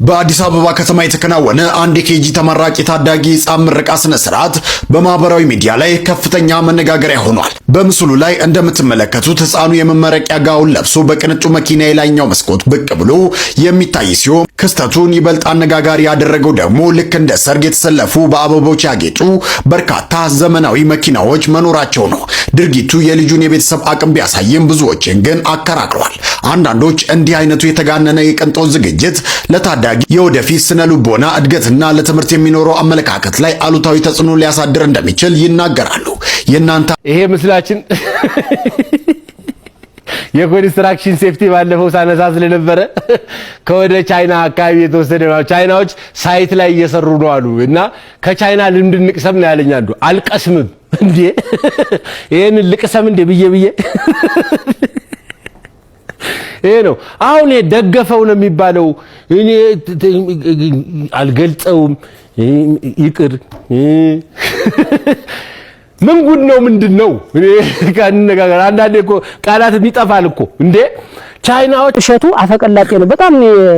በአዲስ አበባ ከተማ የተከናወነ አንድ የኬጂ ተመራቂ ታዳጊ ሕፃን ምረቃ ስነ ስርዓት በማህበራዊ ሚዲያ ላይ ከፍተኛ መነጋገሪያ ሆኗል። በምስሉ ላይ እንደምትመለከቱት ሕፃኑ የመመረቂያ ጋውን ለብሶ በቅንጡ መኪና የላይኛው መስኮት ብቅ ብሎ የሚታይ ሲሆን ክስተቱን ይበልጥ አነጋጋሪ ያደረገው ደግሞ ልክ እንደ ሰርግ የተሰለፉ በአበቦች ያጌጡ በርካታ ዘመናዊ መኪናዎች መኖራቸው ነው። ድርጊቱ የልጁን የቤተሰብ አቅም ቢያሳይም ብዙዎችን ግን አከራክሯል። አንዳንዶች እንዲህ አይነቱ የተጋነነ የቅንጦት ዝግጅት ለታዳጊ የወደፊት ስነ ልቦና እድገትና ለትምህርት የሚኖረው አመለካከት ላይ አሉታዊ ተጽዕኖ ሊያሳድር እንደሚችል ይናገራሉ። የናንተ ይሄ ምስላችን የኮንስትራክሽን ሴፍቲ ባለፈው ሳነሳ ስለነበረ ከወደ ቻይና አካባቢ የተወሰደ ነው። ቻይናዎች ሳይት ላይ እየሰሩ ነው አሉ እና ከቻይና ልምድ እንቅሰም ነው ያለኝ አንዱ። አልቀስምም እንዴ ይሄን ልቅሰም እንዴ ብዬ ይሄ ነው አሁን ደገፈው ነው የሚባለው። እኔ አልገልጸውም ይቅር ምን ጉድ ነው ምንድነው? እኔ ካንነጋገር አንዳንዴ እኮ ቃላት ይጠፋል እኮ እንዴ። ቻይናዎች እሸቱ አፈቀላጤ ነው በጣም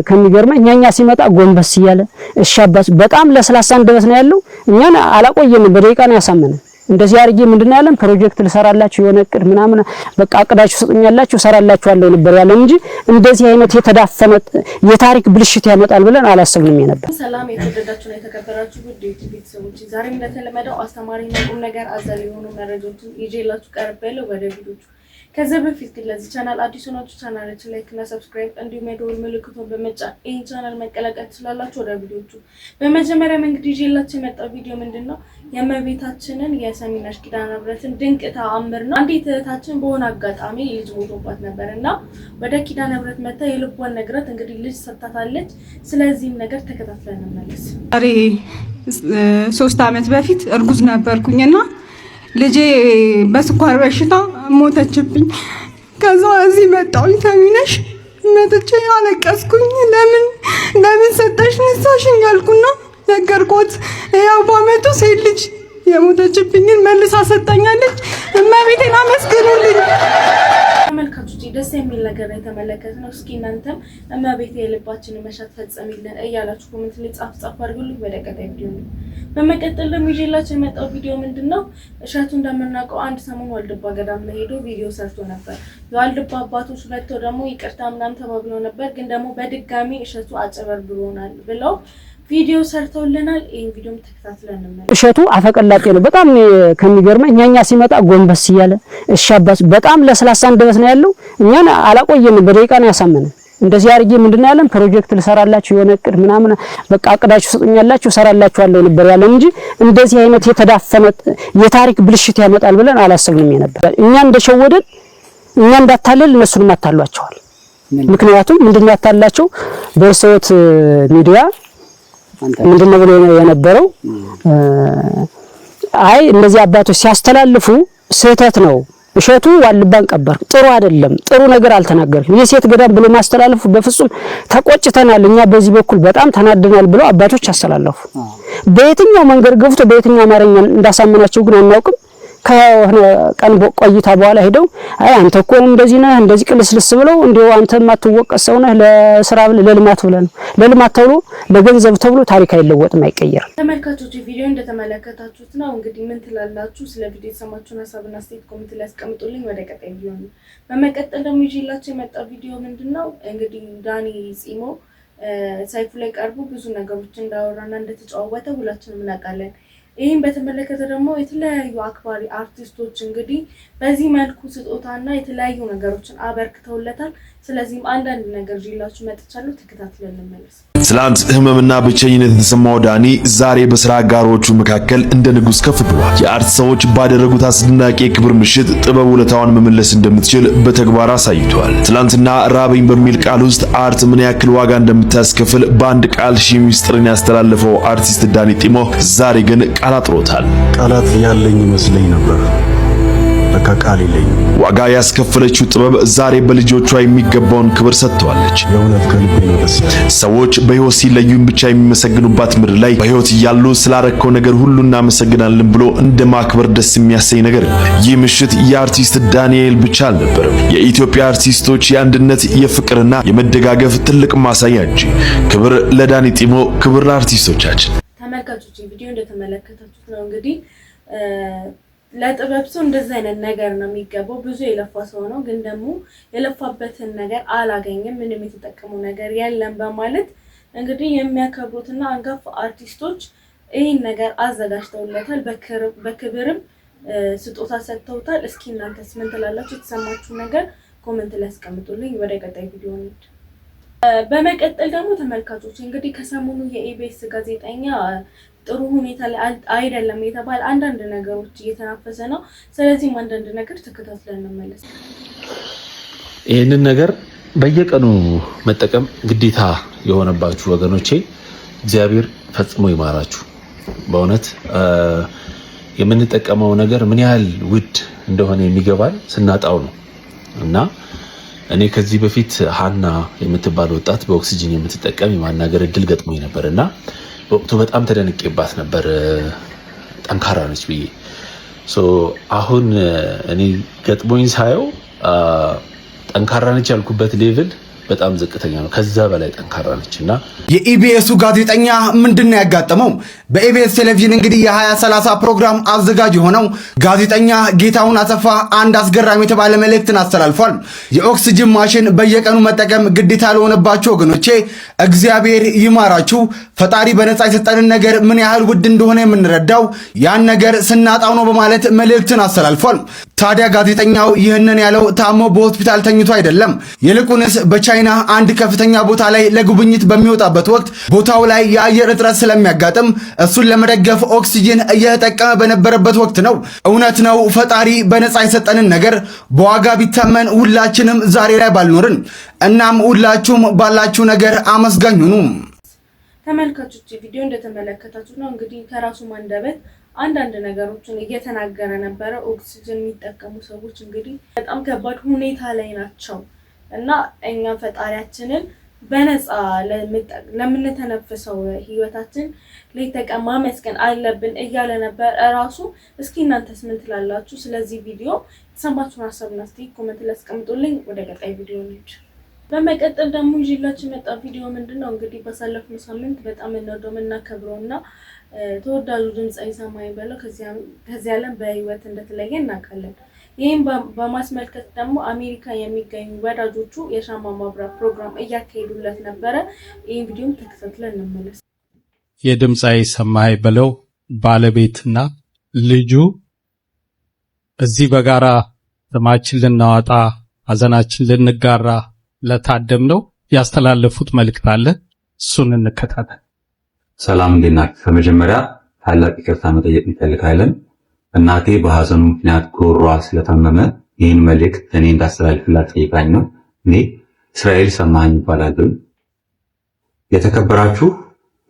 ከሚገርመኝ እኛኛ ሲመጣ ጎንበስ ይያለ እሻባስ በጣም ለስላሳ እንደበስ ነው ያለው። እኛን አላቆየንም በደቂቃ ነው ያሳመነን። እንደዚህ አርጌ ምንድነው ያለን ፕሮጀክት ልሰራላችሁ የሆነ እቅድ ምናምን በቃ አቅዳችሁ ሰጡኛላችሁ ሰራላችኋለሁ ነበር ያለው እንጂ እንደዚህ አይነት የተዳፈነ የታሪክ ብልሽት ያመጣል ብለን አላሰብንም ነበር። ሰላም የተወደዳችሁና የተከበራችሁ ውድ ቤተሰቦች፣ ዛሬም እንደተለመደው አስተማሪና ቁም ነገር አዘል የሆኑ መረጃዎችን ይዤላችሁ ቀርቤያለሁ ወደ ቪዲዮቹ። ከዛ በፊት ግን ለዚህ ቻናል አዲስ ሆናችሁ ቻናላችን ላይክ እና ሰብስክራይብ እንዲሁም የደወል ምልክቱን በመጫን ይህን ቻናል መቀላቀል ትችላላችሁ። ወደ ቪዲዮቹ በመጀመሪያ እንግዲህ ይዤላችሁ የመጣው ቪዲዮ ምንድነው የእመቤታችንን የሰሚነሽ ኪዳነ ምሕረትን ድንቅ ተአምር ነው። አንዲት እህታችን በሆነ አጋጣሚ ልጅ ሞቶባት ነበርና ወደ ኪዳነ ምሕረት መጣ የልቧን ነግራት እንግዲህ ልጅ ሰጥታታለች። ስለዚህም ነገር ተከታትለን እንመለስ። ዛሬ 3 ዓመት በፊት እርጉዝ ነበርኩኝና ልጄ በስኳር በሽታ ሞተችብኝ። ከዛ እዚህ መጣሁኝ ሰሚነሽ መጥቼ አለቀስኩኝ። ለምን ሰጠሽ ነሳሽኝ አልኩና ነገርኩት። ያው በአመቱ ሴት ልጅ የሞተችብኝን መልሳ ሰጣኛለች። እመቤቴን አመስግኑልኝ። ተመልካቾች ደስ የሚል ነገር የተመለከትነው። እስኪ እናንተም እመቤቴ የልባችንን መሻት ፈጽሚልን እያላችሁ ኮሜንት ላይ ጻፍ አድርጉልኝ። ወደ ቀጣይ ቪዲዮ ነው። በመቀጠል ደግሞ ይዤላችሁ የመጣው ቪዲዮ ምንድነው እሸቱ እንደምናውቀው አንድ ሰሞን ዋልድባ ገዳም ላይ ሄዶ ቪዲዮ ሰርቶ ነበር። የዋልድባ አባቶች መጥተው ደግሞ ይቅርታ ምናምን ተባብሎ ነበር፣ ግን ደግሞ በድጋሚ እሸቱ አጭበርብሮናል ብለው ቪዲዮ ሰርተውልናል። ይሄን ቪዲዮም ተከታትለን እንመለስ። እሸቱ አፈቀላጤ ነው በጣም ከሚገርመኝ እኛኛ ሲመጣ ጎንበስ ይያለ እሻባስ በጣም ለስላሳ እንደበስ ነው ያለው። እኛን አላቆየንም በደቂቃ ነው ያሳመነን። እንደዚህ አርጌ ምንድነው ያለን ፕሮጀክት ልሰራላችሁ የሆነ እቅድ ምናምን በቃ አቅዳችሁ ሰጡኛላችሁ ሰራላችኋለሁ ነበር ያለው እንጂ እንደዚህ አይነት የተዳፈነ የታሪክ ብልሽት ያመጣል ብለን አላሰብንም ነበር። እኛ እንደሸወደን እኛ እንዳታለል እነሱን ማታሏቸዋል። ምክንያቱም ምንድነው ያታላቸው በርሰውት ሚዲያ ምንድነው ብሎ የነበረው አይ እነዚህ አባቶች ሲያስተላልፉ ስህተት ነው እሸቱ ዋልባን ቀበርክ ጥሩ አይደለም ጥሩ ነገር አልተናገርክም የሴት ገዳም ብሎ ማስተላለፉ በፍጹም ተቆጭተናል እኛ በዚህ በኩል በጣም ተናደናል ብሎ አባቶች አስተላልፉ። በየትኛው መንገድ ገፍቶ በየትኛው አማርኛ እንዳሳመናቸው ግን አናውቅም። ከሆነ ቀን ቆይታ በኋላ ሄደው አይ አንተ እኮ እንደዚህ ነህ እንደዚህ ቅልስልስ ብለው እንደው አንተ ማትወቀስ ሰው ነህ ለስራ ለልማት ብለህ ነው ለልማት ተብሎ ለገንዘብ ተብሎ ታሪክ አይለወጥም አይቀየርም። ተመልካቾች ቪዲዮ እንደተመለከታችሁት ነው። እንግዲህ ምን ትላላችሁ? ስለ ቪዲዮ ሰማችሁና ሀሳብና አስተያየት ኮሜንት ላይ አስቀምጡልኝ። ወደ ቀጣይ ቪዲዮ ነው። በመቀጠል ደግሞ ይዤላችሁ የመጣው ቪዲዮ ምንድነው እንግዲህ ዳኒ ጺሞ ሳይፉ ላይ ቀርቦ ብዙ ነገሮች እንዳወራና እንደተጫወተ ሁላችንም እናውቃለን። ይሄን በተመለከተ ደግሞ የተለያዩ አክባሪ አርቲስቶች እንግዲህ በዚህ መልኩ ስጦታና የተለያዩ ነገሮችን አበርክተውለታል። ስለዚህም አንዳንድ ነገር ይላችሁ መጥቻለሁ። ተከታትለን እንመለስ። ትላንት ህመምና ብቸኝነት የተሰማው ዳኒ ዛሬ በስራ አጋሮቹ መካከል እንደ ንጉስ ከፍ ብሏል። የአርት ሰዎች ባደረጉት አስደናቂ የክብር ምሽት ጥበብ ውለታዋን መመለስ እንደምትችል በተግባር አሳይቷል። ትላንትና ራበኝ በሚል ቃል ውስጥ አርት ምን ያክል ዋጋ እንደምታስከፍል በአንድ ቃል ሺህ ሚስጥርን ያስተላለፈው አርቲስት ዳኒ ጺሞ ዛሬ ግን ቃል አጥሮታል። ቃላት ያለኝ ይመስለኝ ነበር፣ ለካ ከቃል የለኝም። ዋጋ ያስከፈለችው ጥበብ ዛሬ በልጆቿ የሚገባውን ክብር ሰጥተዋለች። የእውነት ከልቤ ነው ደስ ያለኝ። ሰዎች በሕይወት ሲለዩን ብቻ የሚመሰግኑባት ምድር ላይ በሕይወት እያሉ ስላረከው ነገር ሁሉ እናመሰግናለን ብሎ እንደ ማክበር ደስ የሚያሰኝ ነገር ነው። ይህ ምሽት የአርቲስት ዳንኤል ብቻ አልነበረም። የኢትዮጵያ አርቲስቶች የአንድነት የፍቅርና የመደጋገፍ ትልቅ ማሳያ እንጂ። ክብር ለዳኒ ጢሞ፣ ክብር ለአርቲስቶቻችን። ተመልካቾች ቪዲዮ እንደተመለከታችሁት ነው እንግዲህ ለጥበብ ሰው እንደዚህ አይነት ነገር ነው የሚገባው። ብዙ የለፋ ሰው ነው፣ ግን ደግሞ የለፋበትን ነገር አላገኘም፣ ምንም የተጠቀመው ነገር የለም በማለት እንግዲህ የሚያከብሩትና አንጋፋ አርቲስቶች ይህን ነገር አዘጋጅተውለታል። በክብርም ስጦታ ሰጥተውታል። እስኪ እናንተስ ምን ትላላችሁ? የተሰማችሁ ነገር ኮሜንት ላይ አስቀምጡልኝ። ወደ ቀጣይ ቪዲዮ እንሂድ። በመቀጠል ደግሞ ተመልካቾች እንግዲህ ከሰሞኑ የኢቢኤስ ጋዜጠኛ ጥሩ ሁኔታ ላይ አይደለም የተባለ አንዳንድ ነገሮች እየተናፈሰ ነው። ስለዚህም አንዳንድ ነገር ተከታትለን እንመለስ። ይህንን ነገር በየቀኑ መጠቀም ግዴታ የሆነባችሁ ወገኖቼ እግዚአብሔር ፈጽሞ ይማራችሁ። በእውነት የምንጠቀመው ነገር ምን ያህል ውድ እንደሆነ የሚገባል ስናጣው ነው። እና እኔ ከዚህ በፊት ሀና የምትባል ወጣት በኦክሲጅን የምትጠቀም የማናገር እድል ገጥሞኝ ነበር እና በወቅቱ በጣም ተደንቄባት ነበር። ጠንካራ ነች ብዬ አሁን እኔ ገጥሞኝ ሳየው ጠንካራ ነች ያልኩበት ሌቭል በጣም ዝቅተኛ ነው። ከዛ በላይ ጠንካራ ነችና የኢቢኤሱ ጋዜጠኛ ምንድነው ያጋጠመው? በኢቢኤስ ቴሌቪዥን እንግዲህ የ2030 ፕሮግራም አዘጋጅ የሆነው ጋዜጠኛ ጌታሁን አሰፋ አንድ አስገራሚ የተባለ መልእክትን አስተላልፏል። የኦክሲጅን ማሽን በየቀኑ መጠቀም ግዴታ ለሆነባችሁ ወገኖቼ እግዚአብሔር ይማራችሁ። ፈጣሪ በነፃ የሰጠንን ነገር ምን ያህል ውድ እንደሆነ የምንረዳው ያን ነገር ስናጣው ነው በማለት መልእክትን አስተላልፏል። ታዲያ ጋዜጠኛው ይህንን ያለው ታሞ በሆስፒታል ተኝቶ አይደለም። ይልቁንስ በቻይና አንድ ከፍተኛ ቦታ ላይ ለጉብኝት በሚወጣበት ወቅት ቦታው ላይ የአየር እጥረት ስለሚያጋጥም እሱን ለመደገፍ ኦክሲጅን እየተጠቀመ በነበረበት ወቅት ነው። እውነት ነው፣ ፈጣሪ በነፃ የሰጠንን ነገር በዋጋ ቢተመን ሁላችንም ዛሬ ላይ ባልኖርን። እናም ሁላችሁም ባላችሁ ነገር አመስጋኝ ሁኑ። ተመልካቾች ቪዲዮ እንደተመለከታችሁ ነው እንግዲህ ከራሱ አንደበት አንዳንድ ነገሮችን እየተናገረ ነበረ። ኦክሲጅን የሚጠቀሙ ሰዎች እንግዲህ በጣም ከባድ ሁኔታ ላይ ናቸው እና እኛ ፈጣሪያችንን በነፃ ለምንተነፍሰው ህይወታችን ለተቀማ ማመስገን አለብን እያለ ነበር ራሱ። እስኪ እናንተስ ምን ትላላችሁ? ስለዚህ ቪዲዮ የተሰማችሁን ሀሳብና አስተያየት ኮሜንት ላይ አስቀምጡልኝ። ወደ ቀጣይ ቪዲዮ እንሂድ። በመቀጠል ደግሞ ይዤላችሁ የመጣ ቪዲዮ ምንድነው እንግዲህ ባሳለፍነው ሳምንት በጣም እንወደው የምናከብረውና ተወዳጁ ድምጻዊ ሰማኸኝ በለው ከዚህ ዓለም በህይወት እንደተለየ እናውቃለን። ይህም በማስመልከት ደግሞ አሜሪካ የሚገኙ ወዳጆቹ የሻማ ማብራት ፕሮግራም እያካሄዱለት ነበረ። ይህን ቪዲዮም ተከታትለን እንመለስ። የድምጻዊ ሰማኸኝ በለው ባለቤትና ልጁ እዚህ በጋራ ስማችን ልናወጣ ሀዘናችን ልንጋራ ለታደምነው ያስተላለፉት መልእክት አለ። እሱን እንከታተል። ሰላም እንዴት ናችሁ? በመጀመሪያ ታላቅ ይቅርታ መጠየቅ እንፈልጋለን። እናቴ በሐዘኑ ምክንያት ጉሮሯ ስለታመመ ይህን መልእክት እኔ እንዳስተላልፍላት ጠይቃኝ ነው። እኔ እስራኤል ሰማኸኝ እባላለሁ። የተከበራችሁ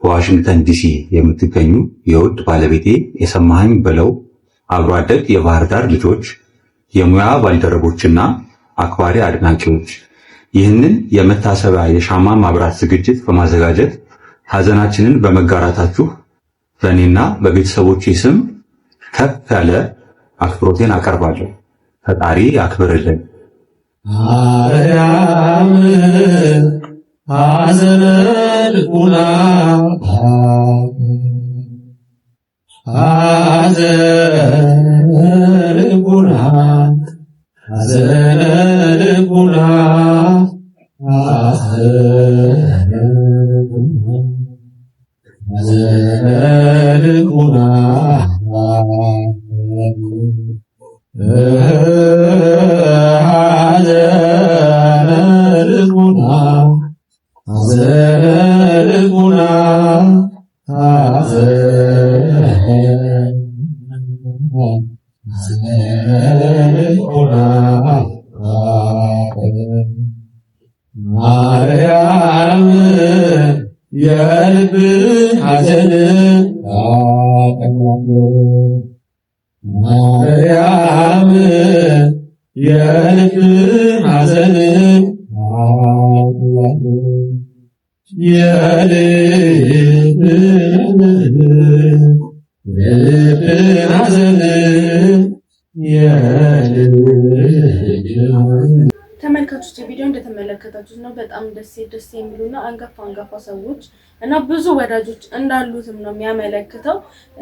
በዋሽንግተን ዲሲ የምትገኙ የውድ ባለቤቴ የሰማኸኝ በለው አብሮ አደግ የባህር ዳር ልጆች፣ የሙያ ባልደረቦችና አክባሪ አድናቂዎች ይህንን የመታሰቢያ የሻማ ማብራት ዝግጅት በማዘጋጀት ሐዘናችንን በመጋራታችሁ በእኔና በቤተሰቦቼ ስም ከፍ ያለ አክብሮቴን አቀርባለሁ። ፈጣሪ ያክብርልን። አርያም ሐዘነ ልቡና ሐዘነ ልቡና ሐዘነ ልቡና ማርያም የልብ ሐዘን ማርያም የልብን ሐዘን ተመልካቾች ቪዲዮ እንደተመለከታችሁት ነው። በጣም ደስ የሚሉና አንጋፋ ሰዎች እና ብዙ ወዳጆች እንዳሉትም ነው የሚያመለክተው።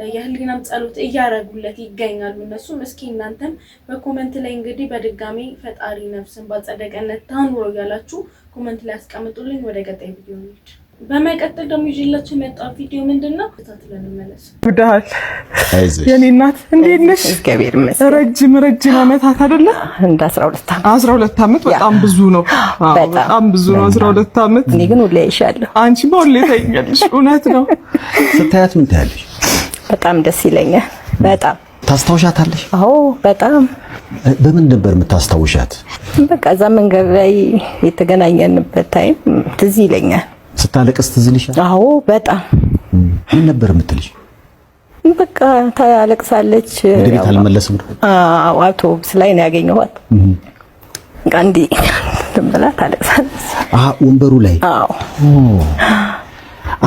የህሊናም ጸሎት እያረጉለት ይገኛሉ እነሱም። እስኪ እናንተም በኮሜንት ላይ እንግዲህ በድጋሚ ፈጣሪ ነፍስን ባጸደ ገነት ታኑረው ያላችሁ ኮሜንት ላይ አስቀምጡልኝ። ወደ ቀጣይ ቪዲዮ እንሂድ። በመቀጠል ደግሞ ይዤላችሁ የመጣው ቪዲዮ ምንድነው? ተከታትለን እንመለስ። ጉዳል የኔ እናት እንዴት ነሽ? እግዚአብሔር ይመስገን። ረጅም ዓመታት አይደለ? እንደ 12 ዓመት 12 ዓመት በጣም ብዙ ነው። በጣም ብዙ ነው 12 ዓመት። እኔ ግን ሁሌ አይሻለሁ። አንቺ ሁሌ ታይኛለሽ። እውነት ነው። ስታያት ምን ታያለሽ? በጣም ደስ ይለኛል። በጣም ታስታውሻታለሽ? አዎ በጣም። በምን ነበር የምታስታውሻት? በቃ እዛ መንገድ ላይ የተገናኘንበት ታይም ትዝ ይለኛል። ስታለቅስ ትዝ ይልሻል? አዎ በጣም። ምን ነበር የምትልሽ? በቃ ታለቅሳለች። ወደ ቤት አልመለስም። አዎ አውቶቡስ ላይ ነው ያገኘኋት። ጋንዲ ተምላ ታለቅሳለች። ወንበሩ ላይ? አዎ።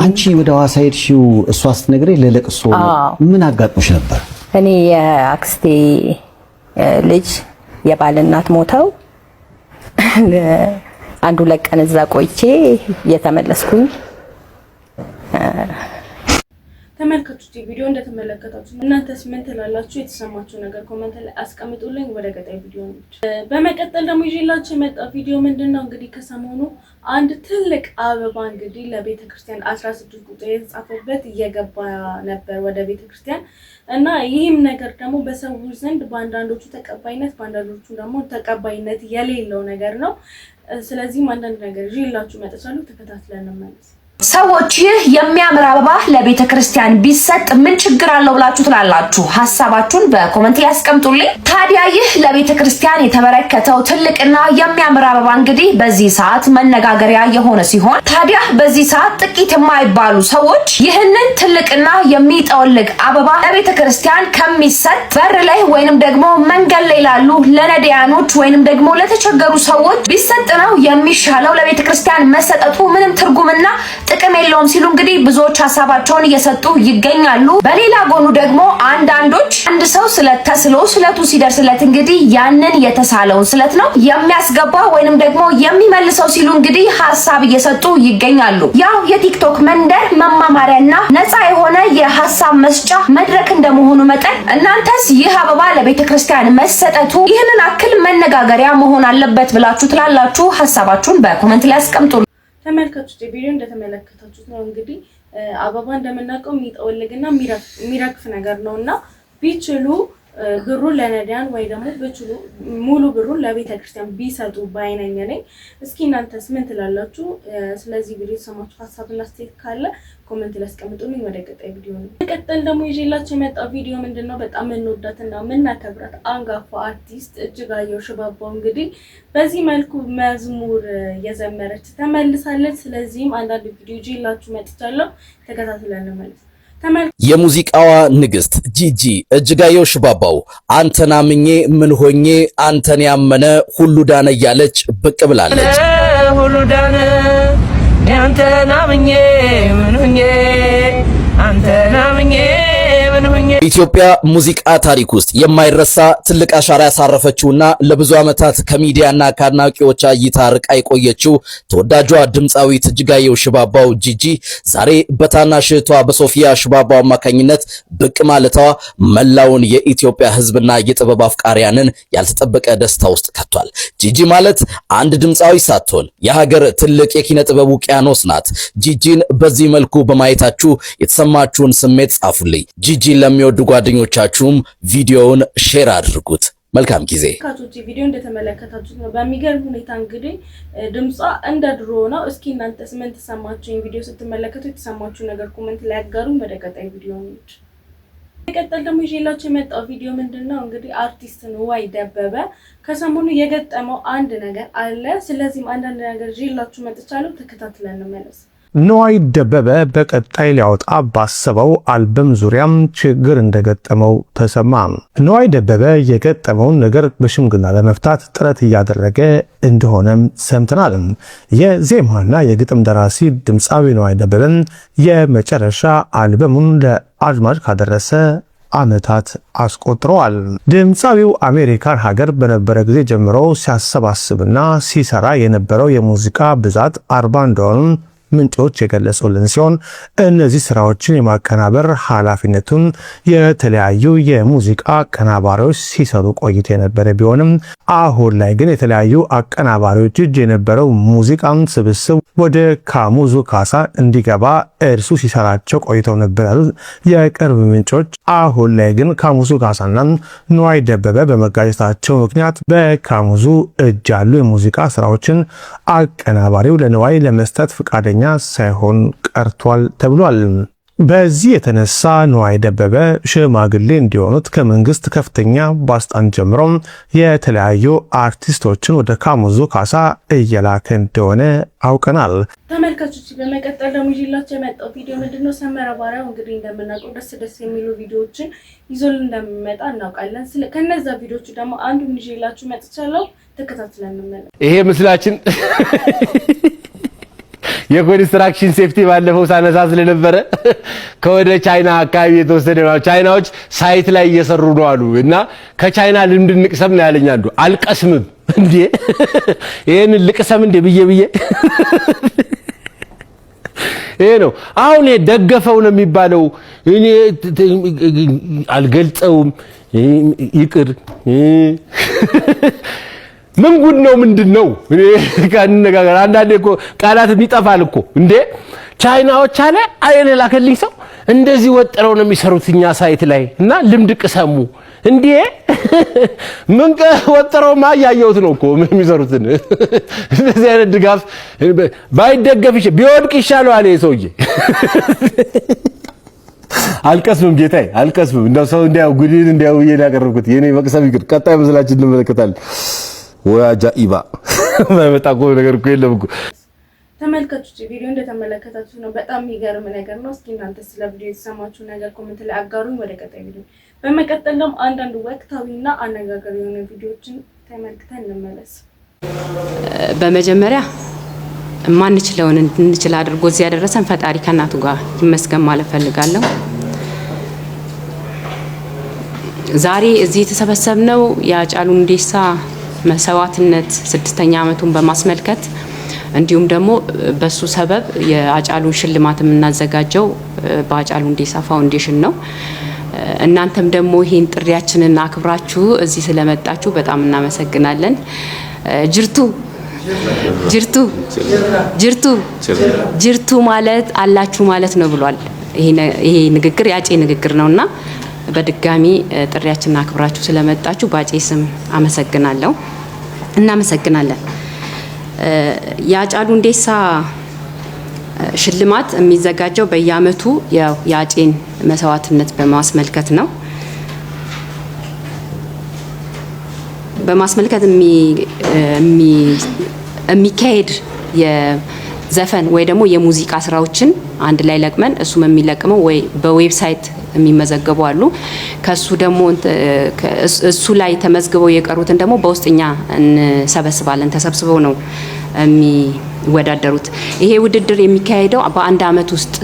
አንቺ ወደ ሐዋሳ ሄድሽው እሷ ስትነግረኝ ለለቅሶ ምን አጋጥሞሽ ነበር? እኔ የአክስቴ ልጅ የባል እናት ሞተው አንዱ ለቀን እዛ ቆይቼ የተመለስኩኝ። ተመልካቾች ቪዲዮ እንደተመለከታችሁ እናንተስ ምን ትላላችሁ? የተሰማችሁ ነገር ኮሜንት ላይ አስቀምጡልኝ። ወደ ቀጣይ ቪዲዮ እንሂድ። በመቀጠል ደግሞ ይዤላችሁ የመጣው ቪዲዮ ምንድነው? እንግዲህ ከሰሞኑ አንድ ትልቅ አበባ እንግዲህ ለቤተክርስቲያን 16 ቁጥር የተጻፈበት እየገባ ነበር ወደ ቤተክርስቲያን እና ይህም ነገር ደግሞ በሰዎች ዘንድ በአንዳንዶቹ ተቀባይነት በአንዳንዶቹ ደግሞ ተቀባይነት የሌለው ነገር ነው። ስለዚህ አንዳንድ ነገር ይዤላችሁ መጥቻለሁ። ተከታትለን እንመለስ። ሰዎች ይህ የሚያምር አበባ ለቤተ ክርስቲያን ቢሰጥ ምን ችግር አለው ብላችሁ ትላላችሁ? ሐሳባችሁን በኮሜንት ላይ አስቀምጡልኝ። ታዲያ ይህ ለቤተ ክርስቲያን የተበረከተው ትልቅና የሚያምር አበባ እንግዲህ በዚህ ሰዓት መነጋገሪያ የሆነ ሲሆን ታዲያ በዚህ ሰዓት ጥቂት የማይባሉ ሰዎች ይህንን ትልቅና የሚጠወልግ አበባ ለቤተ ክርስቲያን ከሚሰጥ በር ላይ ወይንም ደግሞ መንገድ ላይ ላሉ ለነዳያኖች ወይንም ደግሞ ለተቸገሩ ሰዎች ቢሰጥ ነው የሚሻለው፣ ለቤተ ክርስቲያን መሰጠቱ ምንም ትርጉምና ጥቅም የለውም ሲሉ እንግዲህ ብዙዎች ሐሳባቸውን እየሰጡ ይገኛሉ። በሌላ ጎኑ ደግሞ አንዳንዶች አንድ ሰው ስለት ተስሎ ስለቱ ሲደርስለት እንግዲህ ያንን የተሳለውን ስለት ነው የሚያስገባ ወይንም ደግሞ የሚመልሰው ሲሉ እንግዲህ ሐሳብ እየሰጡ ይገኛሉ። ያው የቲክቶክ መንደር መማማሪያና ነፃ የሆነ የሐሳብ መስጫ መድረክ እንደመሆኑ መጠን እናንተስ ይህ አበባ ለቤተክርስቲያን መሰጠቱ ይህንን አክል መነጋገሪያ መሆን አለበት ብላችሁ ትላላችሁ? ሐሳባችሁን በኮሜንት ላይ አስቀምጡ። ተመልካቾች ቪዲዮ እንደተመለከታችሁት ነው እንግዲህ አበባ እንደምናውቀው የሚጠወልግና የሚረግፍ ነገር ነውና ቢችሉ ብሩን ለነዳያን ወይ ደግሞ ቢችሉ ሙሉ ብሩን ለቤተ ክርስቲያን ቢሰጡ ባይነኝ ነኝ። እስኪ እናንተስ ምን ትላላችሁ? ስለዚህ ቪዲዮ ሰማችሁ ሐሳብና አስተያየት ካለ ኮሜንት ላይ አስቀምጡልኝ። ወደ ቀጣይ ቪዲዮ ነው። ቀጣይ ደግሞ ይዤላችሁ የመጣው ቪዲዮ ምንድነው? በጣም እንወዳትና የምናከብራት አንጋፋ አርቲስት እጅጋየሁ ሽባባው እንግዲህ በዚህ መልኩ መዝሙር የዘመረች ተመልሳለች። ስለዚህም አንዳንድ ቪዲዮ ይዤላችሁ መጥቻለሁ። ተከታትለን እንመለስ። የሙዚቃዋ ንግስት ጂጂ እጅጋየሁ ሽባባው አንተን አምኜ ምን ሆኜ አንተን ያመነ ሁሉ ዳነ እያለች ብቅ ብላለች። ሁሉ ዳነ አንተን አምኜ ምን ሆኜ አንተን አምኜ በኢትዮጵያ ሙዚቃ ታሪክ ውስጥ የማይረሳ ትልቅ አሻራ ያሳረፈችውና ለብዙ ዓመታት ከሚዲያና ከአድናቂዎች እይታ ርቃ የቆየችው ተወዳጇ ድምፃዊት እጅጋየሁ ሽባባው ጂጂ ዛሬ በታናሽ እህቷ በሶፊያ ሽባባው አማካኝነት ብቅ ማለቷ መላውን የኢትዮጵያ ሕዝብና የጥበብ አፍቃሪያንን ያልተጠበቀ ደስታ ውስጥ ከቷል። ጂጂ ማለት አንድ ድምፃዊ ሳትሆን የሀገር ትልቅ የኪነ ጥበብ ውቅያኖስ ናት። ጂጂን በዚህ መልኩ በማየታችሁ የተሰማችሁን ስሜት ጻፉልኝ። ጂጂን ለሚወዱ ጓደኞቻችሁም ቪዲዮውን ሼር አድርጉት። መልካም ጊዜ። ካቶች ቪዲዮ እንደተመለከታችሁት ነው። በሚገርም ሁኔታ እንግዲህ ድምጿ እንደ ድሮ ነው። እስኪ እናንተስ ምን ተሰማችሁ? ቪዲዮ ስትመለከቱ የተሰማችሁ ነገር ኮሜንት ላይ አጋሩኝ። ወደ ቀጣይ ቪዲዮ እንሂድ። በቀጣይ ደግሞ ይዤላችሁ የመጣው ቪዲዮ ምንድነው? እንግዲህ አርቲስት ንዋይ ደበበ ከሰሞኑ የገጠመው አንድ ነገር አለ። ስለዚህም አንዳንድ ነገር ይዤላችሁ መጥቻለሁ። ተከታትለን እንመለስ። ነዋይ ደበበ በቀጣይ ሊያወጣ ባሰበው አልበም ዙሪያም ችግር እንደገጠመው ተሰማ። ነዋይ ደበበ የገጠመውን ነገር በሽምግልና ለመፍታት ጥረት እያደረገ እንደሆነም ሰምተናል። የዜማና የግጥም ደራሲ ድምፃዊ ነዋይ ደበበን የመጨረሻ አልበሙን ለአድማጭ ካደረሰ ዓመታት አስቆጥረዋል። ድምፃዊው አሜሪካን ሀገር በነበረ ጊዜ ጀምሮ ሲያሰባስብና ሲሰራ የነበረው የሙዚቃ ብዛት 40 እንደሆነ ምንጮች የገለጹልን ሲሆን እነዚህ ስራዎችን የማቀናበር ኃላፊነቱን የተለያዩ የሙዚቃ አቀናባሪዎች ሲሰሩ ቆይቶ የነበረ ቢሆንም አሁን ላይ ግን የተለያዩ አቀናባሪዎች እጅ የነበረው ሙዚቃን ስብስብ ወደ ካሙዙ ካሳ እንዲገባ እርሱ ሲሰራቸው ቆይተው ነበር ያሉት የቅርብ ምንጮች፣ አሁን ላይ ግን ካሙዙ ካሳና ነዋይ ደበበ በመጋጨታቸው ምክንያት በካሙዙ እጅ ያሉ የሙዚቃ ስራዎችን አቀናባሪው ለነዋይ ለመስጠት ፈቃደኛ ሳይሆን ቀርቷል ተብሏል። በዚህ የተነሳ ነዋይ ደበበ ሽማግሌ እንዲሆኑት ከመንግስት ከፍተኛ ባለስልጣን ጀምሮ የተለያዩ አርቲስቶችን ወደ ካሙዙ ካሳ እየላከ እንደሆነ አውቀናል። ተመልካቾች በመቀጠል ደግሞ ይዤላችሁ የመጣው ቪዲዮ ምንድነው? ሰመረ ባሪያው እንግዲህ እንደምናውቀው ደስ የሚሉ ቪዲዮዎችን ይዞልን እንደሚመጣ እናውቃለን። ከነዛ ቪዲዮቹ ደግሞ አንዱን ይዤላችሁ መጥቻለሁ። ተከታትለን እንመለስ። ይሄ ምስላችን የኮንስትራክሽን ሴፍቲ ባለፈው ሳነሳ ስለነበረ ከወደ ቻይና አካባቢ የተወሰደ ነው። ቻይናዎች ሳይት ላይ እየሰሩ ነው አሉ እና ከቻይና ልምድ እንቅሰም ነው ያለኝ አንዱ። አልቀስምም እንዴ ይሄን ልቅሰም እንዴ ብዬ ይሄ ነው አሁን የደገፈው ነው የሚባለው። እኔ አልገልጸውም ይቅር ምን ጉድ ነው ምንድነው? እኔ ካንነጋገር አንዳንዴ እኮ ቃላት ይጠፋል እኮ እንዴ። ቻይናዎች አለ አይለላ ከልኝ ሰው እንደዚህ ወጥረው ነው የሚሰሩት እኛ ሳይት ላይ እና ልምድ ቅሰሙ እንዴ። ምን ወጥረው ማያየውት ነው እኮ ምን የሚሰሩት እንደዚህ አይነት ድጋፍ ባይደገፍሽ ቢወድቅ ይሻላል ይሄ ሰውዬ። አልቀስምም ጌታዬ አልቀስምም። እንደው ሰው እንዲያው ጉዲን እንዲያው ያቀርብኩት የኔ መቅሰም ይቅር። ቀጣይ መስላችን እንመለከታለን። ወያጃኢባ ማይመጣ ነገር እኮ የለም እኮ። ተመልካቾች ቪዲዮ እንደተመለከታችሁ ነው። በጣም የሚገርም ነገር ነው። እስኪ እናንተ ስለ ቪዲዮ የተሰማችሁ ነገር ኮሜንት ላይ አጋሩኝ። ወደ ቀጣይ ቪዲዮ በመቀጠል ደግሞ አንዳንድ ወቅታዊና አነጋጋሪ የሆኑ ቪዲዮዎችን ተመልክተን እንመለስ። በመጀመሪያ ማንችለውን እንድንችል አድርጎ እዚህ ያደረሰን ፈጣሪ ከእናቱ ጋር ይመስገን ማለት ፈልጋለሁ። ዛሬ እዚህ የተሰበሰብነው የሃጫሉ ሁንዴሳ መስዋዕትነት 6ኛ ዓመቱን በማስመልከት እንዲሁም ደግሞ በሱ ሰበብ የሃጫሉን ሽልማት የምናዘጋጀው በሃጫሉ ሁንዴሳ ፋውንዴሽን ነው። እናንተም ደግሞ ይሄን ጥሪያችንን አክብራችሁ እዚህ ስለመጣችሁ በጣም እናመሰግናለን። ጅርቱ ጅርቱ ጅርቱ ጅርቱ ማለት አላችሁ ማለት ነው ብሏል። ይሄ ንግግር ያጬ ንግግር ነውና በድጋሚ ጥሪያችንን አክብራችሁ ስለመጣችሁ ባጬ ስም አመሰግናለሁ። እናመሰግናለን። የሃጫሉ ሁንዴሳ ሽልማት የሚዘጋጀው በየአመቱ የአጬን መስዋዕትነት በማስመልከት ነው። በማስመልከት የሚካሄድ የዘፈን ወይ ደግሞ የሙዚቃ ስራዎችን አንድ ላይ ለቅመን እሱም የሚለቅመው ወይ በዌብሳይት የሚመዘገቡ አሉ። ከሱ ደግሞ እሱ ላይ ተመዝግበው የቀሩትን ደግሞ በውስጥኛ እንሰበስባለን። ተሰብስበው ነው የሚወዳደሩት። ይሄ ውድድር የሚካሄደው በአንድ አመት ውስጥ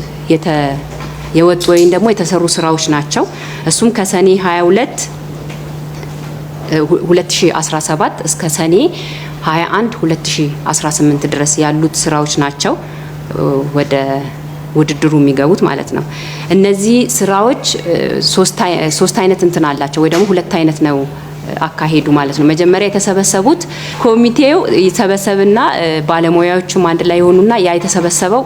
የወጡ ወይም ደግሞ የተሰሩ ስራዎች ናቸው። እሱም ከሰኔ 22 2017 እስከ ሰኔ 21 2018 ድረስ ያሉት ስራዎች ናቸው ወደ ውድድሩ የሚገቡት ማለት ነው። እነዚህ ስራዎች ሶስት አይነት እንትን አላቸው ወይ ደግሞ ሁለት አይነት ነው አካሄዱ ማለት ነው። መጀመሪያ የተሰበሰቡት ኮሚቴው ይሰበሰብና ባለሙያዎቹም አንድ ላይ ሆኑና ያ የተሰበሰበው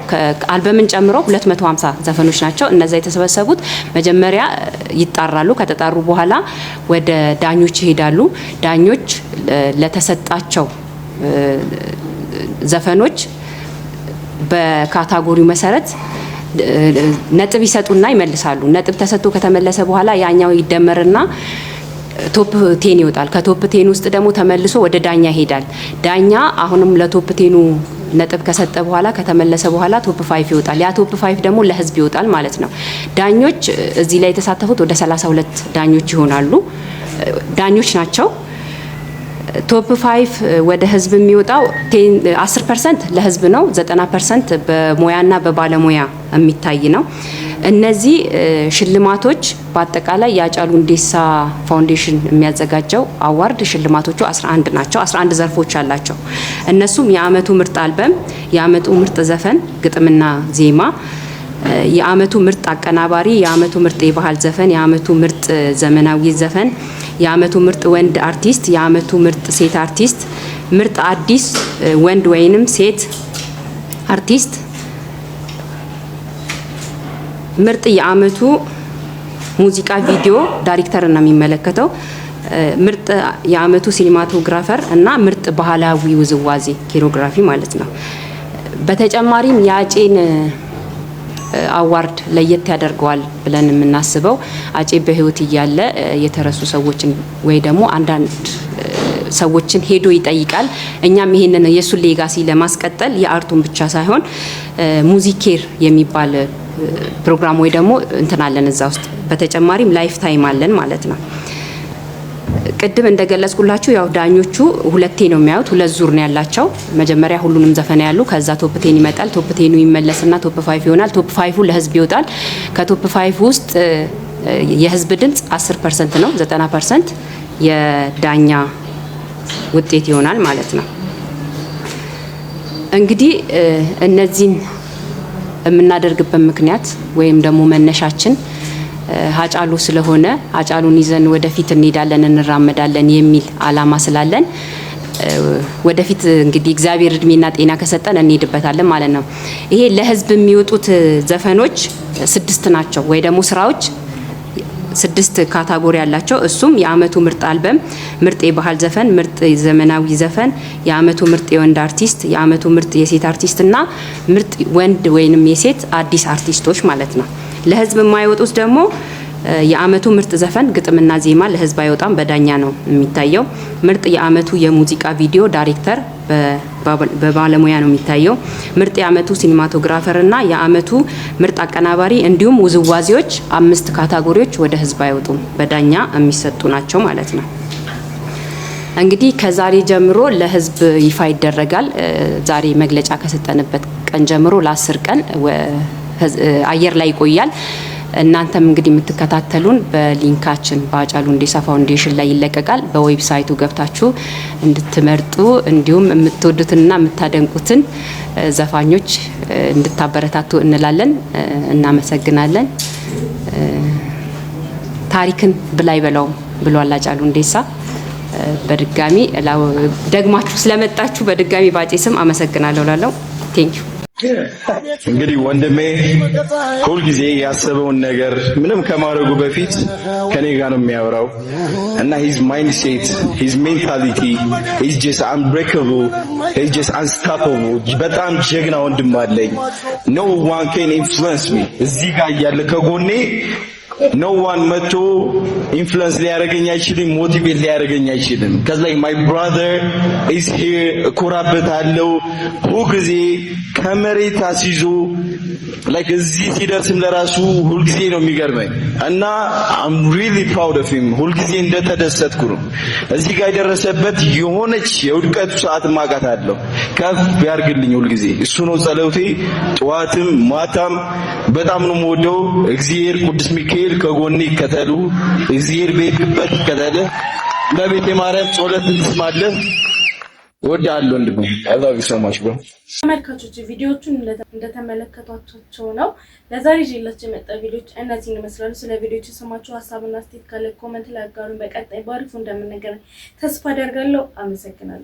አልበምን ጨምሮ 250 ዘፈኖች ናቸው። እነዛ የተሰበሰቡት መጀመሪያ ይጣራሉ። ከተጣሩ በኋላ ወደ ዳኞች ይሄዳሉ። ዳኞች ለተሰጣቸው ዘፈኖች በካታጎሪው መሰረት ነጥብ ይሰጡና ይመልሳሉ። ነጥብ ተሰጥቶ ከተመለሰ በኋላ ያኛው ይደመርና ቶፕ 10 ይወጣል። ከቶፕ 10 ውስጥ ደግሞ ተመልሶ ወደ ዳኛ ይሄዳል። ዳኛ አሁንም ለቶፕ 10 ነጥብ ከሰጠ በኋላ ከተመለሰ በኋላ ቶፕ 5 ይወጣል። ያ ቶፕ 5 ደግሞ ለህዝብ ይወጣል ማለት ነው። ዳኞች እዚህ ላይ የተሳተፉት ወደ 32 ዳኞች ይሆናሉ። ዳኞች ናቸው። ቶፕ 5 ወደ ህዝብ የሚወጣው 10% ለህዝብ ነው። 90% በሙያና በባለሙያ የሚታይ ነው። እነዚህ ሽልማቶች በአጠቃላይ የሃጫሉ ሁንዴሳ ፋውንዴሽን የሚያዘጋጀው አዋርድ ሽልማቶቹ 11 ናቸው። 11 ዘርፎች አላቸው። እነሱም የአመቱ ምርጥ አልበም፣ የአመቱ ምርጥ ዘፈን ግጥምና ዜማ፣ የአመቱ ምርጥ አቀናባሪ፣ የአመቱ ምርጥ የባህል ዘፈን፣ የአመቱ ምርጥ ዘመናዊ ዘፈን፣ የአመቱ ምርጥ ወንድ አርቲስት፣ የአመቱ ምርጥ ሴት አርቲስት፣ ምርጥ አዲስ ወንድ ወይንም ሴት አርቲስት፣ ምርጥ የአመቱ ሙዚቃ ቪዲዮ ዳይሬክተር እና የሚመለከተው፣ ምርጥ የአመቱ ሲኒማቶግራፈር እና ምርጥ ባህላዊ ውዝዋዜ ኮሪዮግራፊ ማለት ነው። በተጨማሪም የአጬን አዋርድ ለየት ያደርገዋል ብለን የምናስበው አጬ በህይወት እያለ የተረሱ ሰዎችን ወይ ደግሞ አንዳንድ ሰዎችን ሄዶ ይጠይቃል። እኛም ይሄንን የሱ ሌጋሲ ለማስቀጠል የአርቱን ብቻ ሳይሆን ሙዚኬር የሚባል ፕሮግራም ወይ ደግሞ እንትናለን እዛ ውስጥ በተጨማሪም ላይፍ ታይም አለን ማለት ነው። ቅድም እንደገለጽኩላችሁ ያው ዳኞቹ ሁለቴ ነው የሚያዩት፣ ሁለት ዙር ነው ያላቸው። መጀመሪያ ሁሉንም ዘፈን ያሉ፣ ከዛ ቶፕ 10 ይመጣል። ቶፕ 10 ይመለስና ቶፕ 5 ይሆናል። ቶፕ 5 ለህዝብ ይወጣል። ከቶፕ 5 ውስጥ የህዝብ ድምጽ 10% ነው፣ 90% የዳኛ ውጤት ይሆናል ማለት ነው። እንግዲህ እነዚህን የምናደርግበት ምክንያት ወይም ደግሞ መነሻችን ሃጫሉ ስለሆነ ሃጫሉን ይዘን ወደፊት እንሄዳለን እንራመዳለን የሚል አላማ ስላለን ወደፊት እንግዲህ እግዚአብሔር እድሜና ጤና ከሰጠን እንሄድበታለን ማለት ነው። ይሄ ለህዝብ የሚወጡት ዘፈኖች 6 ናቸው ወይ ደግሞ ስራዎች 6 ካታጎሪ ያላቸው። እሱም የአመቱ ምርጥ አልበም፣ ምርጥ የባህል ዘፈን፣ ምርጥ ዘመናዊ ዘፈን፣ የአመቱ ምርጥ የወንድ አርቲስት፣ የአመቱ ምርጥ የሴት አርቲስት እና ምርጥ ወንድ ወይንም የሴት አዲስ አርቲስቶች ማለት ነው። ለህዝብ የማይወጡት ደግሞ የአመቱ ምርጥ ዘፈን ግጥምና ዜማ ለህዝብ አይወጣም፣ በዳኛ ነው የሚታየው። ምርጥ የአመቱ የሙዚቃ ቪዲዮ ዳይሬክተር በባለሙያ ነው የሚታየው። ምርጥ የአመቱ ሲኒማቶግራፈር እና የአመቱ ምርጥ አቀናባሪ እንዲሁም ውዝዋዜዎች 5 ካታጎሪዎች ወደ ህዝብ አይወጡም፣ በዳኛ የሚሰጡ ናቸው ማለት ነው። እንግዲህ ከዛሬ ጀምሮ ለህዝብ ይፋ ይደረጋል። ዛሬ መግለጫ ከሰጠንበት ቀን ጀምሮ ለ10 ቀን አየር ላይ ይቆያል። እናንተም እንግዲህ የምትከታተሉን በሊንካችን በሃጫሉ ሁንዴሳ ፋውንዴሽን ላይ ይለቀቃል። በዌብሳይቱ ገብታችሁ እንድትመርጡ እንዲሁም የምትወዱትንና የምታደንቁትን ዘፋኞች እንድታበረታቱ እንላለን። እናመሰግናለን። ታሪክን ብላይ በላው ብሏል ሃጫሉ ሁንዴሳ። በድጋሚ ደግማችሁ ስለመጣችሁ በድጋሚ ባጬ ስም አመሰግናለሁ ላለው ቴንኪዩ። እንግዲህ ወንድሜ ሁልጊዜ ያሰበውን ነገር ምንም ከማድረጉ በፊት ከኔ ጋር ነው የሚያወራው እና ሂዝ ማይንድሴት ሂዝ ሜንታሊቲ ሂዝ ጀስት አንብሬከብል ሂዝ ጀስት አንስታፐብል። በጣም ጀግና ወንድም አለኝ። ኖ ዋን ካን ኢንፍሉዌንስ ሚ። እዚህ ጋር እያለ ከጎኔ ኖ ዋን መቶ ኢንፍሉዌንስ ሊያደርገኝ አይችልም፣ ሞቲቬት ሊያደርገኝ አይችልም። ከዛ ላይ ማይ ብራዘር ኢዝ ሂር። እኮራበታለሁ። ሁልጊዜ ከመሬት አስይዞ ላይክ እዚህ ሲደርስም ለራሱ ሁልጊዜ ነው የሚገርመኝ እና አም ሪሊ ፕራውድ ኦፍ ሂም። ሁልጊዜ እንደተደሰትኩ ነው። እዚህ ጋር የደረሰበት የሆነች የውድቀቱ ሰዓት ማቃታለሁ። ከፍ ያርግልኝ ሁልጊዜ እሱ ነው ጸሎቴ። ጠዋትም ማታም በጣም ነው የምወደው። እግዚአብሔር ቅዱስ ሚካኤል ከጎኔ ይከተሉ። እግዚአብሔር በሄድክበት ይከተል። በቤተ ማርያም ጸሎት እንስማለን። ወዳለው እንድብ I love you so much bro። ተመልካቾች ቪዲዮቹን እንደተመለከቷቸው ነው። ለዛሬ ይዤላችሁ የመጣ ቪዲዮች እነዚህን ይመስላሉ። ስለ ቪዲዮቹ የሰማችሁ ሀሳብና አስተያየት ካለ ኮሜንት ላይ አጋሩን። በቀጣይ ባሪፉ እንደምንገናኝ ተስፋ አደርጋለሁ። አመሰግናለሁ።